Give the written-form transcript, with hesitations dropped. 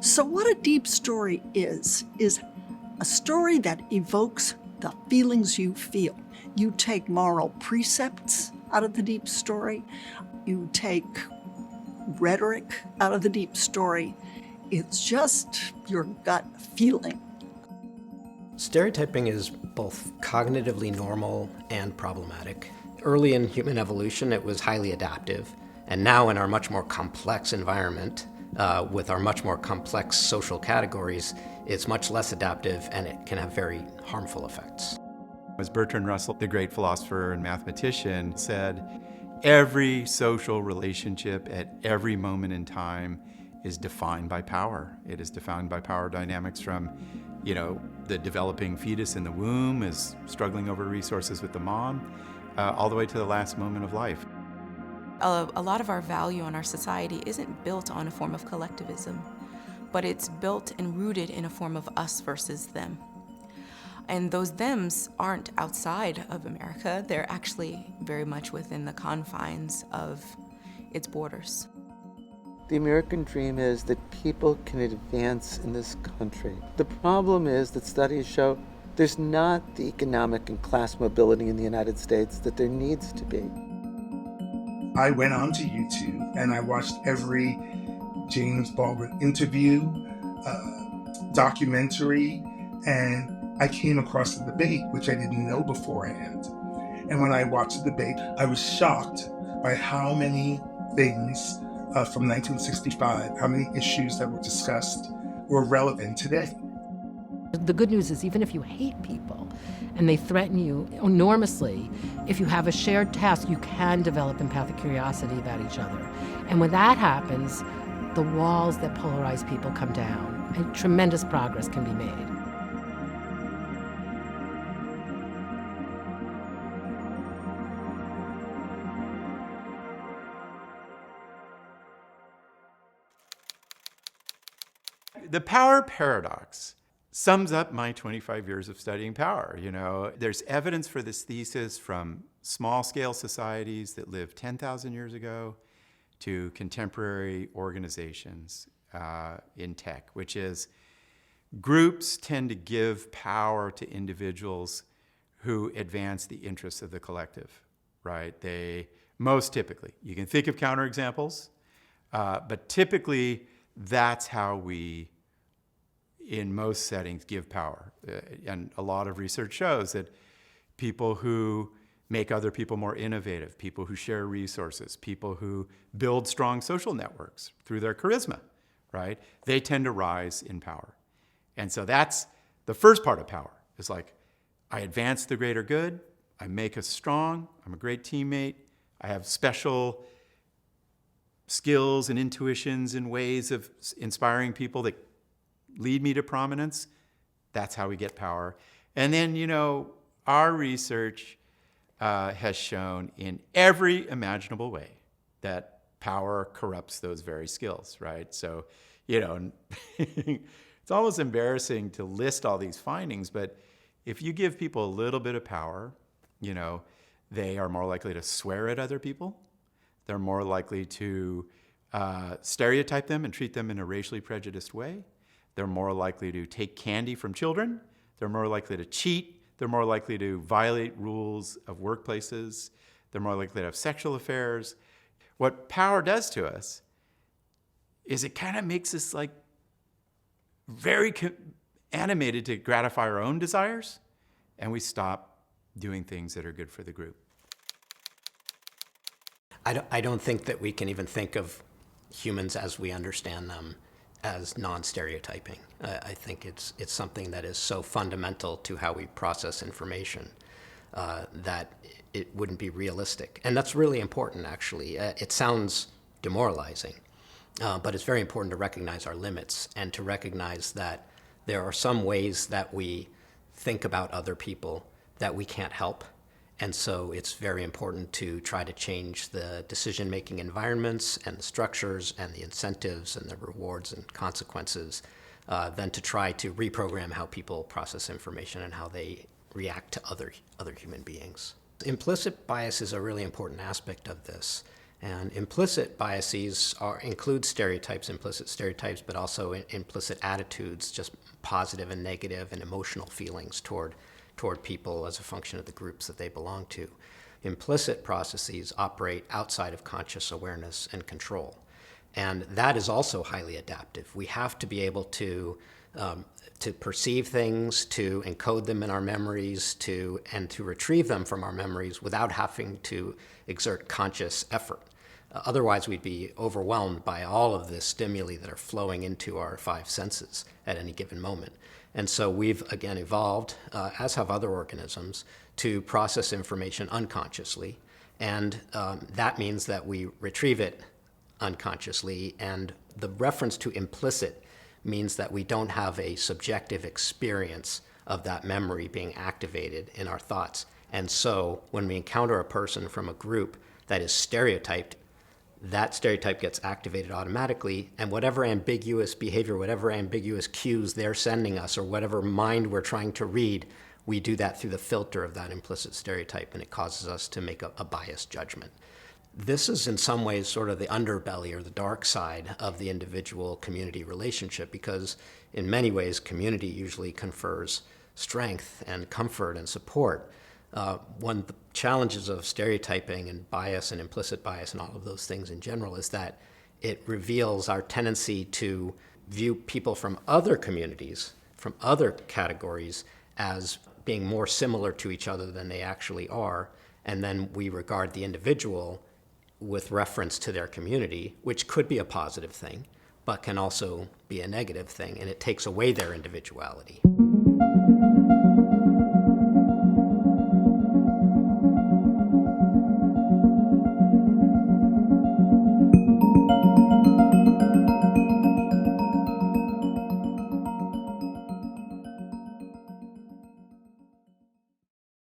So what a deep story is a story that evokes the feelings you feel. You take moral precepts out of the deep story. You take rhetoric out of the deep story. It's just your gut feeling. Stereotyping is both cognitively normal and problematic. Early in human evolution, it was highly adaptive. And now in our much more complex environment, with our much more complex social categories, it's much less adaptive and it can have very harmful effects. As Bertrand Russell, the great philosopher and mathematician, said, every social relationship at every moment in time is defined by power. It is defined by power dynamics from, the developing fetus in the womb is struggling over resources with the mom, all the way to the last moment of life. A lot of our value in our society isn't built on a form of collectivism, but it's built and rooted in a form of us versus them. And those thems aren't outside of America, they're actually very much within the confines of its borders. The American dream is that people can advance in this country. The problem is that studies show there's not the economic and class mobility in the United States that there needs to be. I went onto YouTube and I watched every James Baldwin interview, documentary, and I came across the debate, which I didn't know beforehand. And when I watched the debate, I was shocked by how many things from 1965, how many issues that were discussed were relevant today. The good news is even if you hate people and they threaten you enormously, if you have a shared task, you can develop empathic curiosity about each other. And when that happens, the walls that polarize people come down and tremendous progress can be made. The power paradox sums up my 25 years of studying power. There's evidence for this thesis from small-scale societies that lived 10,000 years ago to contemporary organizations in tech, which is groups tend to give power to individuals who advance the interests of the collective, right? Most typically, you can think of counterexamples, but typically that's how we, in most settings, give power. And a lot of research shows that people who make other people more innovative, people who share resources, people who build strong social networks through their charisma, right? They tend to rise in power. And so that's the first part of power, is like, I advance the greater good, I make us strong, I'm a great teammate, I have special skills and intuitions and ways of inspiring people that lead me to prominence. That's how we get power. And then, our research has shown in every imaginable way that power corrupts those very skills, right? So, it's almost embarrassing to list all these findings, but if you give people a little bit of power, they are more likely to swear at other people. They're more likely to stereotype them and treat them in a racially prejudiced way. They're more likely to take candy from children. They're more likely to cheat. They're more likely to violate rules of workplaces. They're more likely to have sexual affairs. What power does to us is it kind of makes us very animated to gratify our own desires, and we stop doing things that are good for the group. I don't think that we can even think of humans as we understand them as non-stereotyping. I think it's something that is so fundamental to how we process information that it wouldn't be realistic. And that's really important, actually. It sounds demoralizing, but it's very important to recognize our limits and to recognize that there are some ways that we think about other people that we can't help. And so it's very important to try to change the decision-making environments and the structures and the incentives and the rewards and consequences than to try to reprogram how people process information and how they react to other human beings. Implicit bias is a really important aspect of this. And implicit biases include stereotypes, implicit stereotypes, but also implicit attitudes, just positive and negative and emotional feelings toward people as a function of the groups that they belong to. Implicit processes operate outside of conscious awareness and control. And that is also highly adaptive. We have to be able to perceive things, to encode them in our memories, and to retrieve them from our memories without having to exert conscious effort. Otherwise, we'd be overwhelmed by all of the stimuli that are flowing into our five senses at any given moment. And so we've, again, evolved, as have other organisms, to process information unconsciously. And that means that we retrieve it unconsciously. And the reference to implicit means that we don't have a subjective experience of that memory being activated in our thoughts. And so when we encounter a person from a group that is stereotyped, that stereotype gets activated automatically, and whatever ambiguous behavior, whatever ambiguous cues they're sending us, or whatever mind we're trying to read, we do that through the filter of that implicit stereotype, and it causes us to make a biased judgment. This is in some ways sort of the underbelly or the dark side of the individual-community relationship, because in many ways community usually confers strength and comfort and support. One of the challenges of stereotyping and bias and implicit bias and all of those things in general is that it reveals our tendency to view people from other communities, from other categories, as being more similar to each other than they actually are. And then we regard the individual with reference to their community, which could be a positive thing, but can also be a negative thing, and it takes away their individuality.